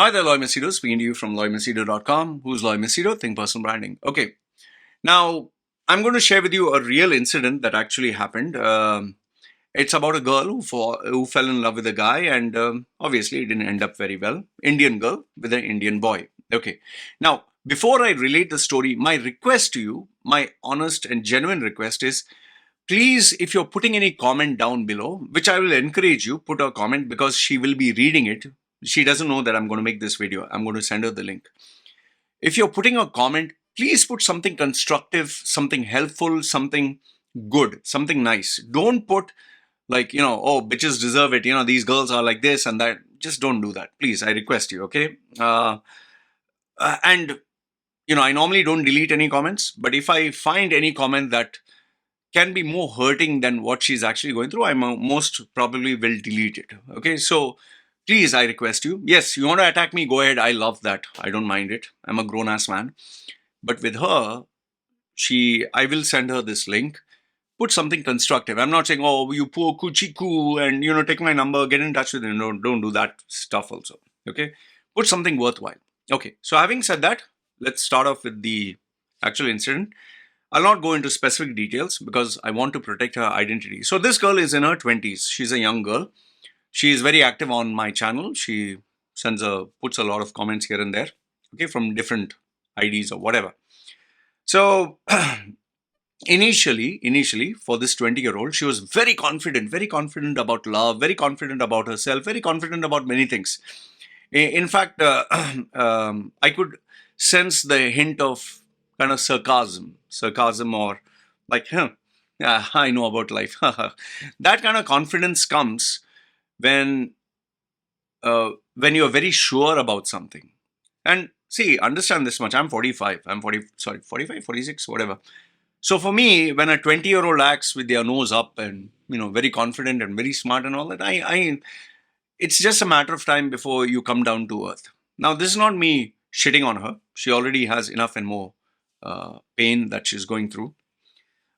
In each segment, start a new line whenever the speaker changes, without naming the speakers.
Hi there, Loy Machedo, speaking to you from loymachedo.com. Who's Loy Machedo? Think Personal Branding. Okay, now I'm going to share with you a real incident that actually happened. It's about a girl who fell in love with a guy, and obviously it didn't end up very well. Indian girl with an Indian boy. Okay, now before I relate the story, my request to you, my honest and genuine request is please, if you're putting any comment down below, which I will encourage you, put a comment because she will be reading it. She doesn't know that I'm going to make this video. I'm going to send her the link. If you're putting a comment, please put something constructive, something helpful, something good, something nice. Don't put like, oh, bitches deserve it. These girls are like this and that. Just don't do that. Please, I request you, okay? And, I normally don't delete any comments, but if I find any comment that can be more hurting than what she's actually going through, I most probably will delete it. Okay, so please, I request you. Yes, you want to attack me, go ahead. I love that. I don't mind it. I'm a grown ass man. But with her, I will send her this link. Put something constructive. I'm not saying, oh, you poor kuchiku, and take my number, get in touch with me. No, don't do that stuff also. Okay, put something worthwhile. Okay, so having said that, let's start off with the actual incident. I'll not go into specific details because I want to protect her identity. So this girl is in her 20s. She's a young girl. She is very active on my channel. She puts a lot of comments here and there, okay, from different IDs or whatever. So initially for this 20-year-old, she was very confident about love, very confident about herself, very confident about many things. In fact, I could sense the hint of kind of sarcasm or like, yeah, I know about life. That kind of confidence comes when you're very sure about something. And see, understand this much. I'm 45. 45, 46, whatever. So for me, when a 20-year-old acts with their nose up and, very confident and very smart and all that, it's just a matter of time before you come down to earth. Now, this is not me shitting on her. She already has enough and more pain that she's going through.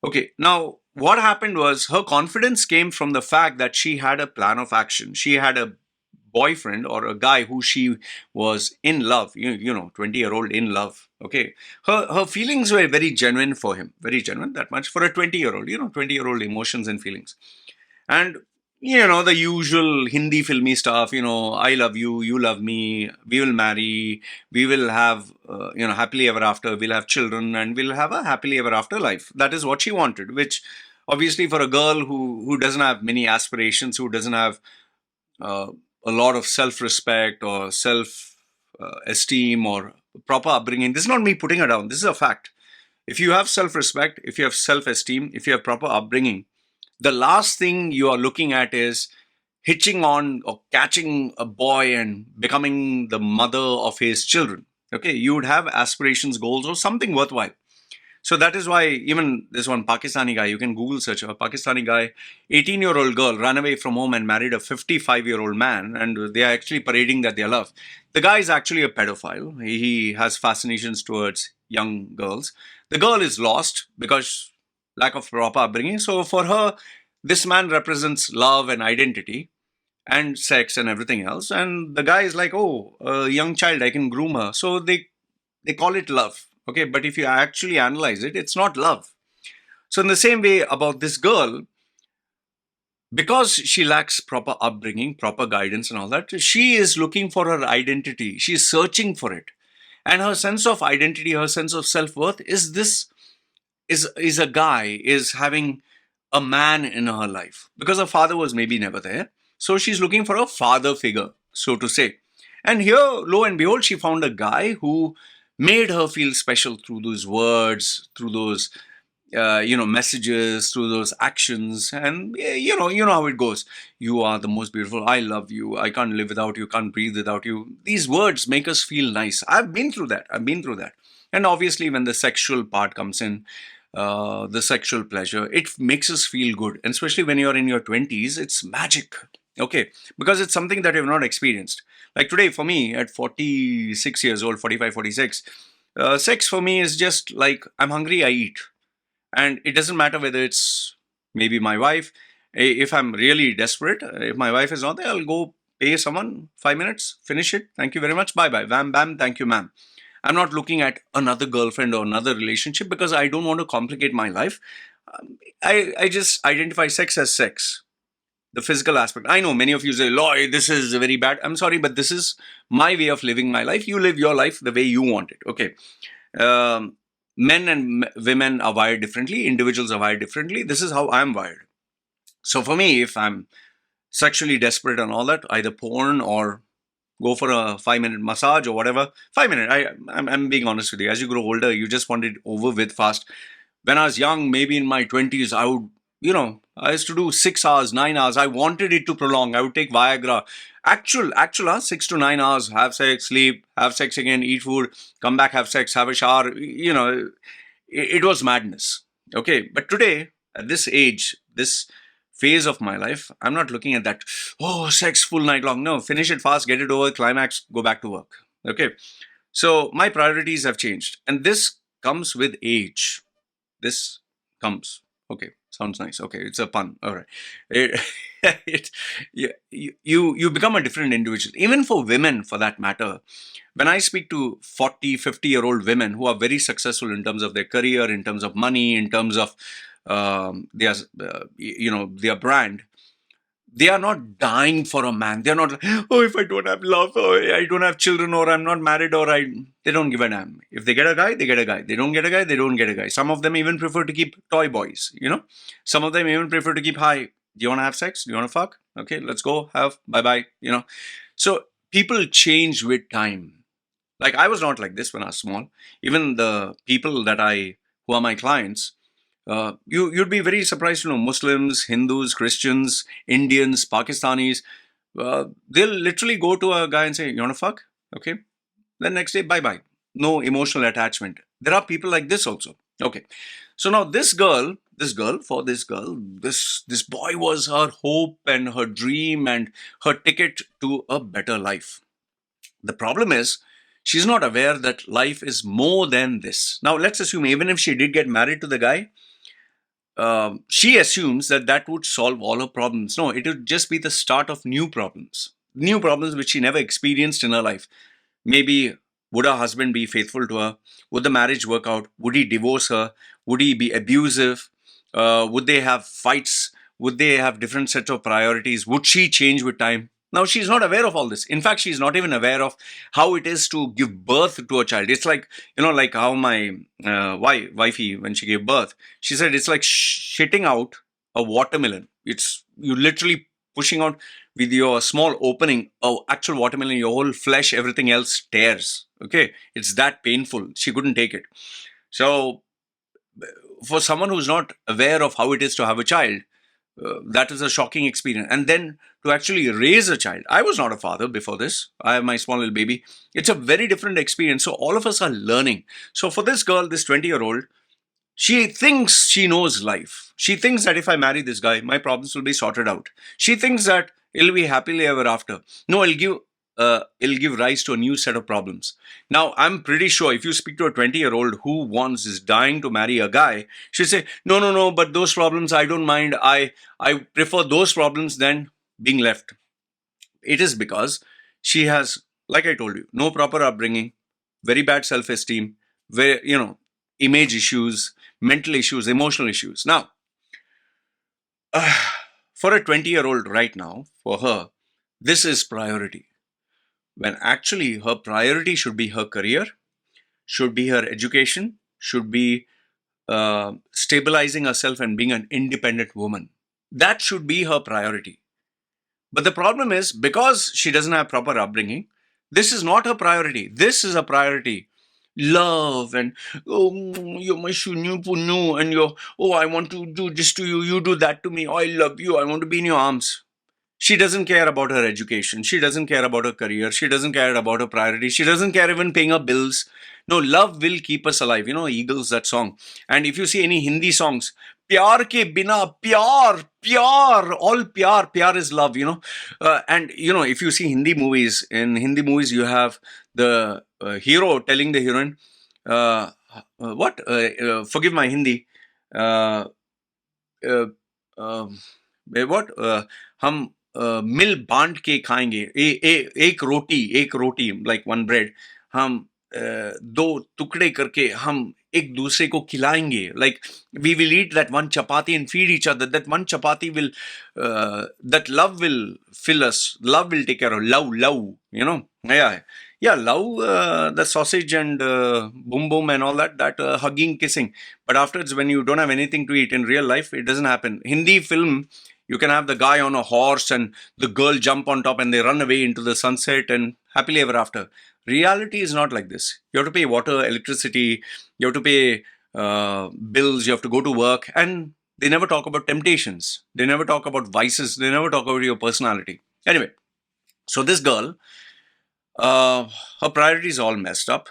Okay, now what happened was her confidence came from the fact that she had a plan of action. She had a boyfriend or a guy who she was in love, 20-year-old in love. Okay, her feelings were very genuine for him, very genuine, that much for a 20-year-old, 20-year-old emotions and feelings. And the usual Hindi filmy stuff, I love you, you love me, we will marry, we will have, happily ever after, we'll have children, and we'll have a happily ever after life. That is what she wanted, which obviously for a girl who doesn't have many aspirations, who doesn't have uh, a lot of self-respect or self-esteem or proper upbringing. This is not me putting her down. This is a fact. If you have self-respect, if you have self-esteem, if you have proper upbringing, the last thing you are looking at is hitching on or catching a boy and becoming the mother of his children. Okay, you would have aspirations, goals, or something worthwhile. So that is why even this one Pakistani guy, you can Google search a Pakistani guy, 18-year-old girl ran away from home and married a 55-year-old man, and they are actually parading that they are love. The guy is actually a pedophile. He has fascinations towards young girls. The girl is lost because lack of proper upbringing. So for her, this man represents love and identity and sex and everything else. And the guy is like, oh, a young child, I can groom her. So they call it love. Okay, but if you actually analyze it, it's not love. So in the same way about this girl, because she lacks proper upbringing, proper guidance and all that, she is looking for her identity. She's searching for it. And her sense of identity, her sense of self-worth is a guy, is having a man in her life. Because her father was maybe never there. So she's looking for a father figure, so to say. And here, lo and behold, she found a guy who made her feel special through those words, through those messages, through those actions. And you know how it goes. You are the most beautiful. I love you. I can't live without you. Can't breathe without you. These words make us feel nice. I've been through that. And obviously, when the sexual part comes in, the sexual pleasure, it makes us feel good. And especially when you're in your 20s, it's magic. Okay, because it's something that you've not experienced. Like today, for me, at 46 years old, 45, 46, sex for me is just like I'm hungry, I eat. And it doesn't matter whether it's maybe my wife. If I'm really desperate, if my wife is not there, I'll go pay someone 5 minutes, finish it, thank you very much, bye bye, bam bam, thank you ma'am. I'm not looking at another girlfriend or another relationship because I don't want to complicate my life. I just identify sex as sex, the physical aspect. I know many of you say, Loy, this is very bad. I'm sorry, but this is my way of living my life. You live your life the way you want it. Okay. Um, Men and women are wired differently. Individuals are wired differently. This is how I'm wired. So for me, if I'm sexually desperate and all that, either porn or go for a 5 minute massage or whatever. 5 minute. I'm being honest with you. As you grow older, you just want it over with fast. When I was young, maybe in my 20s, I would, I used to do 6 hours, 9 hours. I wanted it to prolong. I would take Viagra. Actual, 6 to 9 hours, have sex, sleep, have sex again, eat food, come back, have sex, have a shower. It was madness. Okay. But today, at this age, this phase of my life, I'm not looking at that, oh, sex full night long. No, finish it fast, get it over, climax, go back to work. Okay. So my priorities have changed. And this comes with age. This comes. Okay, sounds nice. Okay, it's a pun. All right. It, you become a different individual. Even for women, for that matter, when I speak to 40, 50-year-old women who are very successful in terms of their career, in terms of money, in terms of their brand, they are not dying for a man. They're not like, oh, if I don't have love, or I don't have children, or I'm not married, or they don't give a damn. If they get a guy, they get a guy. They don't get a guy, they don't get a guy. Some of them even prefer to keep toy boys. Some of them even prefer to keep, hi, do you want to have sex? Do you want to fuck? Okay, let's go, have, bye-bye. So people change with time. Like I was not like this when I was small. Even the people who are my clients, you'd be very surprised to know Muslims, Hindus, Christians, Indians, Pakistanis. They'll literally go to a guy and say, "You wanna fuck?" Okay. Then next day, bye bye. No emotional attachment. There are people like this also. Okay. So now this boy was her hope and her dream and her ticket to a better life. The problem is, she's not aware that life is more than this. Now, let's assume even if she did get married to the guy, she assumes that would solve all her problems. No, it would just be the start of new problems which she never experienced in her life. Maybe would her husband be faithful to her? Would the marriage work out? Would he divorce her? Would he be abusive? Would they have fights? Would they have different sets of priorities? Would she change with time? Now, she's not aware of all this. In fact, she's not even aware of how it is to give birth to a child. It's like, like how my wifey, when she gave birth, she said it's like shitting out a watermelon. It's you literally pushing out with your small opening of actual watermelon, your whole flesh, everything else tears. Okay, it's that painful. She couldn't take it. So, for someone who's not aware of how it is to have a child, that is a shocking experience. And then to actually raise a child. I was not a father before this. I have my small little baby. It's a very different experience. So all of us are learning. So for this girl, this 20-year-old, she thinks she knows life. She thinks that if I marry this guy, my problems will be sorted out. She thinks that it'll be happily ever after. No, it'll give rise to a new set of problems. Now, I'm pretty sure if you speak to a 20-year-old who is dying to marry a guy, she'll say, no, no, no, but those problems I don't mind. I prefer those problems than being left. It is because she has, like I told you, no proper upbringing, very bad self-esteem, very, image issues, mental issues, emotional issues. Now, for a 20-year-old right now, for her, this is priority. When actually her priority should be her career, should be her education, should be stabilizing herself and being an independent woman. That should be her priority. But the problem is, because she doesn't have proper upbringing, this is not her priority. This is a priority. Love and, oh, you're my shunu punu, and I want to do this to you, you do that to me, I love you, I want to be in your arms. She doesn't care about her education. She doesn't care about her career. She doesn't care about her priorities. She doesn't care even paying her bills. No, love will keep us alive. Eagles, that song. And if you see any Hindi songs, pyar ke bina, pyar, all pyar is love, and, if you see in Hindi movies, you have the hero telling the heroine, forgive my Hindi, uh, uh, what? हम मिल बांट के खाएंगे, एक रोटी like one bread, हम दो टुकड़े करके हम एक दूसरे को खिलाएंगे, like we will eat that one chapati and feed each other. That one chapati will, that love will fill us, love will take care of love, yeah, yeah, love, the sausage and boom boom and all that, hugging, kissing. But afterwards, when you don't have anything to eat in real life, it doesn't happen. Hindi film, you can have the guy on a horse and the girl jump on top and they run away into the sunset and happily ever after. Reality is not like this. You have to pay water, electricity, you have to pay bills, you have to go to work, and they never talk about temptations. They never talk about vices. They never talk about your personality. Anyway, so this girl, uh, her priorities all messed up.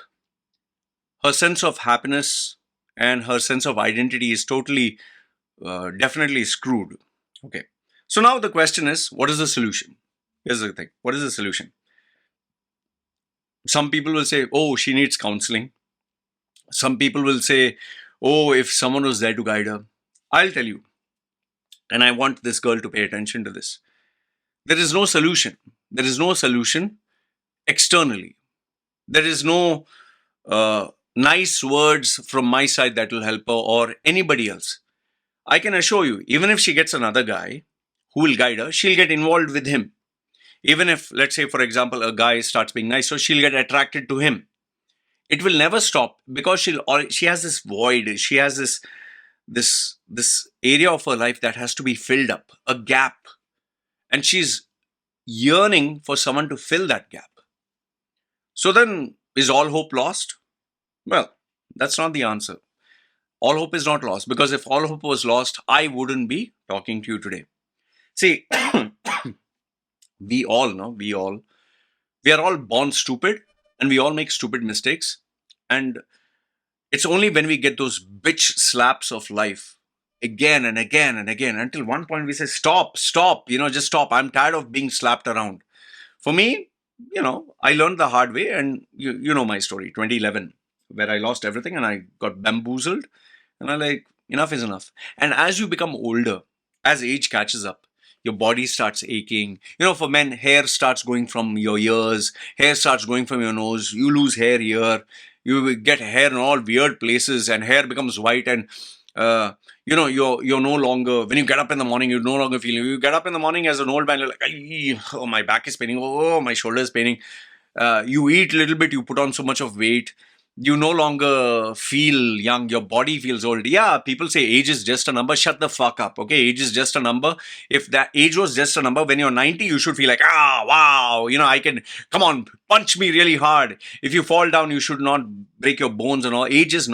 Her sense of happiness and her sense of identity is totally, definitely screwed. Okay. So now the question is, what is the solution? Here's the thing. What is the solution? Some people will say, oh, she needs counseling. Some people will say, oh, if someone was there to guide her. I'll tell you, and I want this girl to pay attention to this. There is no solution. There is no solution externally. There is no nice words from my side that will help her or anybody else. I can assure you, even if she gets another guy who will guide her, she'll get involved with him. Even if, let's say, for example, a guy starts being nice, so she'll get attracted to him. It will never stop because she has this void. She has this area of her life that has to be filled up, a gap, and she's yearning for someone to fill that gap. So then, is all hope lost? Well, that's not the answer. All hope is not lost, because if all hope was lost, I wouldn't be talking to you today. See, we all know, we are all born stupid and we all make stupid mistakes. And it's only when we get those bitch slaps of life again and again and again until one point we say, stop, stop, just stop. I'm tired of being slapped around. For me, I learned the hard way, and you know my story, 2011, where I lost everything and I got bamboozled, and I like, enough is enough. And as you become older, as age catches up, your body starts aching. For men, hair starts going from your ears, hair starts going from your nose, you lose hair here, you get hair in all weird places, and hair becomes white, and you're no longer, when you get up in the morning, you no longer feel, you get up in the morning as an old man, you're like, oh, my back is paining, oh, my shoulder is paining. You eat a little bit, you put on so much of weight, you no longer feel young, your body feels old. Yeah, people say age is just a number. Shut the fuck up, okay? Age is just a number. If that age was just a number, when you're 90, you should feel like, wow, I can, come on, punch me really hard. If you fall down, you should not break your bones and all. Age is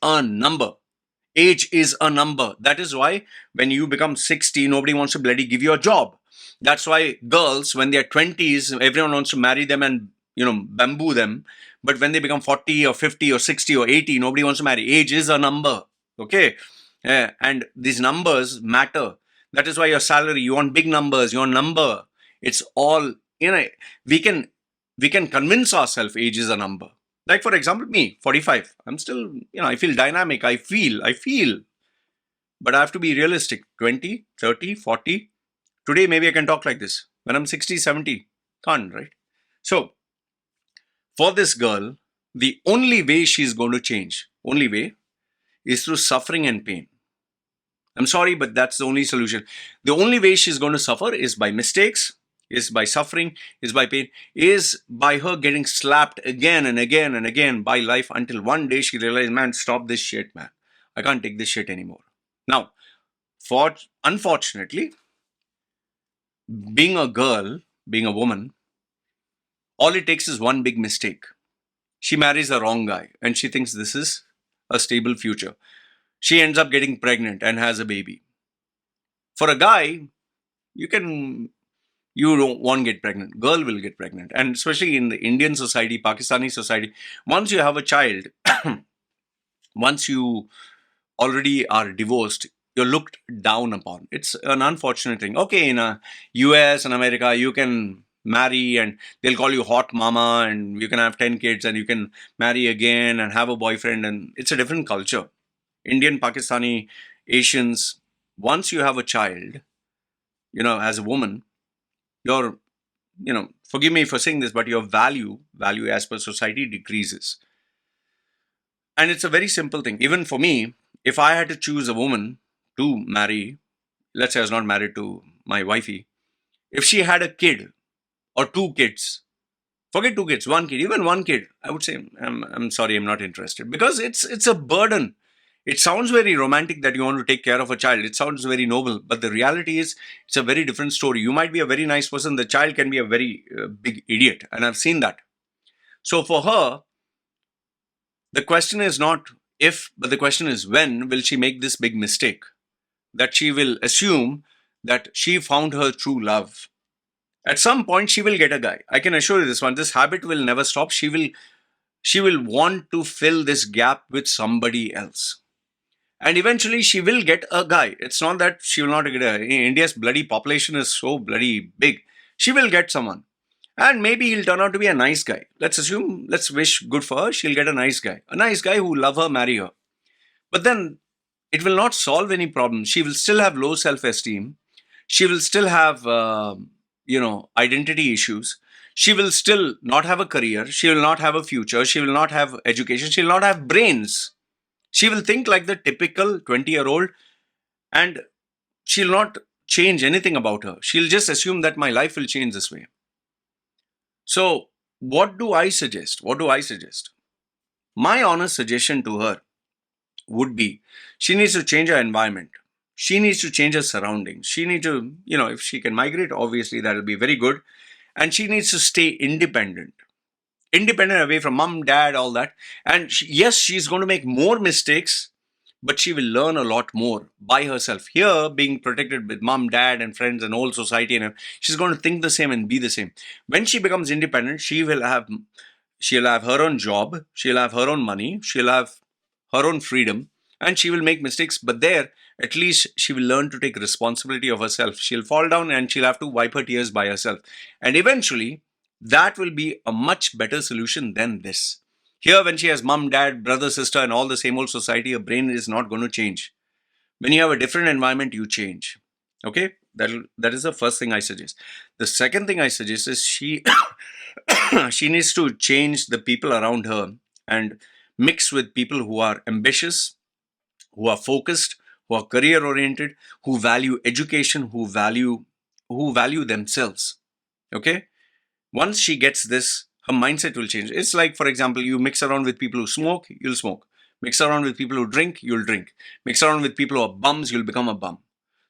a number. Age is a number. That is why when you become 60, nobody wants to bloody give you a job. That's why girls, when they're 20s, everyone wants to marry them and, bamboo them. But when they become 40 or 50 or 60 or 80, nobody wants to marry. Age is a number. Okay. And these numbers matter. That is why your salary, you want big numbers, your number. It's all, we can convince ourselves age is a number. Like, for example, me, 45. I'm still, I feel dynamic. I feel. But I have to be realistic. 20, 30, 40. Today, maybe I can talk like this. When I'm 60, 70, can't, right? So, for this girl, the only way she's going to change, only way, is through suffering and pain. I'm sorry, but that's the only solution. The only way she's going to suffer is by mistakes, is by suffering, is by pain, is by her getting slapped again and again and again by life until one day she realizes, man, stop this shit, man. I can't take this shit anymore. Now, unfortunately, being a girl, being a woman, all it takes is one big mistake. She marries the wrong guy and she thinks this is a stable future. She ends up getting pregnant and has a baby. For a guy, you won't get pregnant. Girl will get pregnant. And especially in the Indian society, Pakistani society, once you have a child, once you already are divorced, you're looked down upon. It's an unfortunate thing. Okay, in US and America, you can marry and they'll call you hot mama and you can have 10 kids and you can marry again and have a boyfriend, and it's a different culture. Indian, Pakistani, Asians, once you have a child, as a woman, your, forgive me for saying this, but your value as per society decreases. And it's a very simple thing. Even for me, if I had to choose a woman to marry, let's say I was not married to my wifey, if she had a kid or two kids, forget two kids, one kid, even one kid, I would say, I'm sorry, I'm not interested, because it's a burden. It sounds very romantic that you want to take care of a child. It sounds very noble, but the reality is it's a very different story. You might be a very nice person. The child can be a very big idiot. And I've seen that. So for her, the question is not if, but the question is when will she make this big mistake that she will assume that she found her true love. At some point, she will get a guy. I can assure you this one. This habit will never stop. She will want to fill this gap with somebody else. And eventually she will get a guy. It's not that she will not get a. India's bloody population is so bloody big. She will get someone. And maybe he'll turn out to be a nice guy. Let's assume, let's wish good for her. She'll get a nice guy. A nice guy who love her, marry her. But then it will not solve any problem. She will still have low self-esteem. She will still have, identity issues. She will still not have a career. She will not have a future. She will not have education. She will not have brains. She will think like the typical 20-year-old, and she'll not change anything about her. She'll just assume that my life will change this way. So, what do I suggest? What do I suggest? My honest suggestion to her would be she needs to change her environment. She needs to change her surroundings. She needs to, if she can migrate, obviously that will be very good. And she needs to stay independent. Independent away from mom, dad, all that. And yes, she's going to make more mistakes, but she will learn a lot more by herself. Here, being protected with mom, dad, and friends and whole society, and she's going to think the same and be the same. When she becomes independent, she'll have her own job, she'll have her own money, she'll have her own freedom, and she will make mistakes. But there, at least she will learn to take responsibility of herself. She'll fall down and she'll have to wipe her tears by herself. And eventually, that will be a much better solution than this. Here, when she has mom, dad, brother, sister, and all the same old society, her brain is not going to change. When you have a different environment, you change. Okay? That is the first thing I suggest. The second thing I suggest is she needs to change the people around her and mix with people who are ambitious, who are focused, who are career oriented, who value education, who value themselves. Okay? Once she gets this, her mindset will change. It's like, for example, you mix around with people who smoke, you'll smoke. Mix around with people who drink, you'll drink. Mix around with people who are bums, you'll become a bum.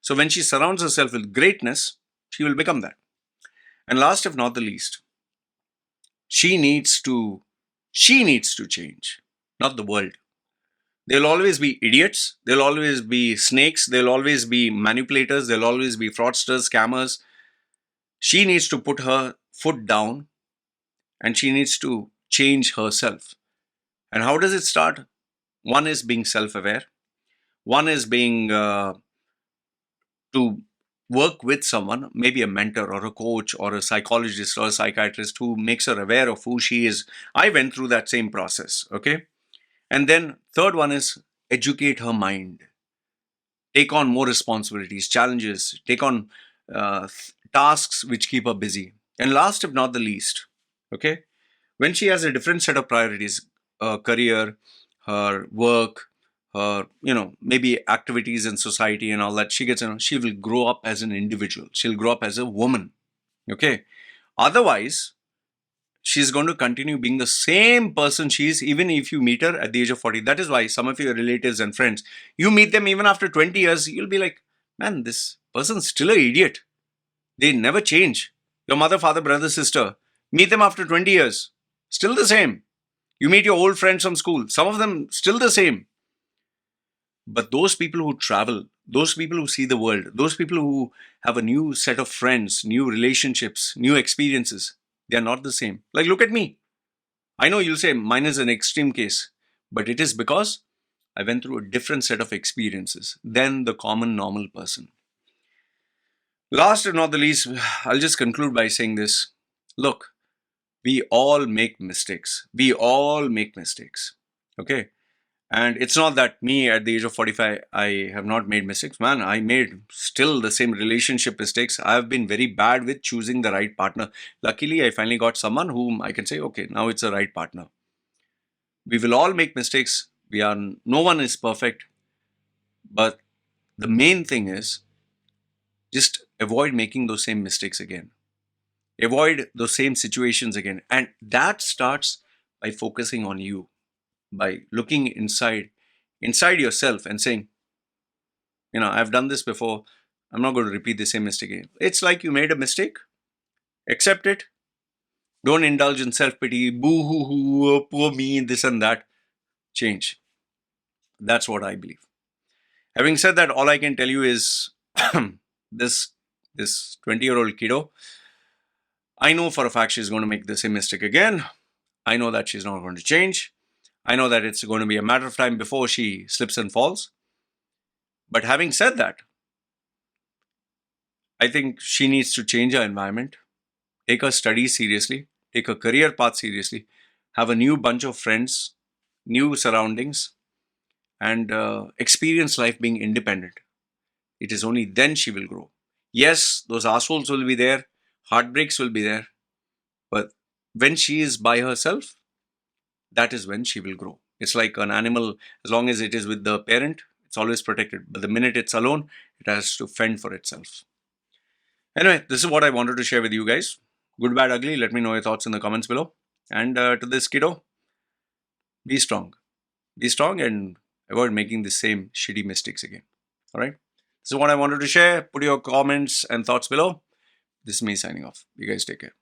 So when she surrounds herself with greatness, she will become that. And last if not the least, she needs to change, not the world. There'll always be idiots, there'll always be snakes, there'll always be manipulators, there'll always be fraudsters, scammers. She needs to put her foot down and she needs to change herself. And how does it start? One is being self-aware. One is being to work with someone, maybe a mentor or a coach or a psychologist or a psychiatrist who makes her aware of who she is. I went through that same process, okay? And then third one is educate her mind. Take on more responsibilities, challenges, take on tasks which keep her busy. And last if not the least, okay? When she has a different set of priorities, her career, her work, her, maybe activities in society and all that, she will grow up as an individual. She'll grow up as a woman. Okay. Otherwise, she's going to continue being the same person she is, even if you meet her at the age of 40. That is why some of your relatives and friends, you meet them even after 20 years, you'll be like, man, this person's still an idiot. They never change. Your mother, father, brother, sister, meet them after 20 years. Still the same. You meet your old friends from school. Some of them still the same. But those people who travel, those people who see the world, those people who have a new set of friends, new relationships, new experiences, they are not the same. Like, look at me. I know you'll say mine is an extreme case, but it is because I went through a different set of experiences than the common normal person. Last and not the least, I'll just conclude by saying this. Look, we all make mistakes. We all make mistakes. Okay? And it's not that me at the age of 45, I have not made mistakes. Man, I made still the same relationship mistakes. I've been very bad with choosing the right partner. Luckily, I finally got someone whom I can say, okay, now it's the right partner. We will all make mistakes. No one is perfect. But the main thing is just avoid making those same mistakes again. Avoid those same situations again. And that starts by focusing on you, by looking inside yourself and saying, I've done this before. I'm not going to repeat the same mistake again. It's like you made a mistake. Accept it. Don't indulge in self pity. Boo hoo hoo. Oh, poor me. This and that. Change. That's what I believe. Having said that, all I can tell you is this this 20-year-old kiddo. I know for a fact she's going to make the same mistake again. I know that she's not going to change. I know that it's going to be a matter of time before she slips and falls. But having said that, I think she needs to change her environment, take her studies seriously, take her career path seriously, have a new bunch of friends, new surroundings, and experience life being independent. It is only then she will grow. Yes, those assholes will be there, heartbreaks will be there, but when she is by herself, that is when she will grow. It's like an animal, as long as it is with the parent, it's always protected. But the minute it's alone, it has to fend for itself. Anyway, this is what I wanted to share with you guys. Good, bad, ugly. Let me know your thoughts in the comments below. And to this kiddo, be strong. Be strong and avoid making the same shitty mistakes again. All right. This is what I wanted to share. Put your comments and thoughts below. This is me signing off. You guys take care.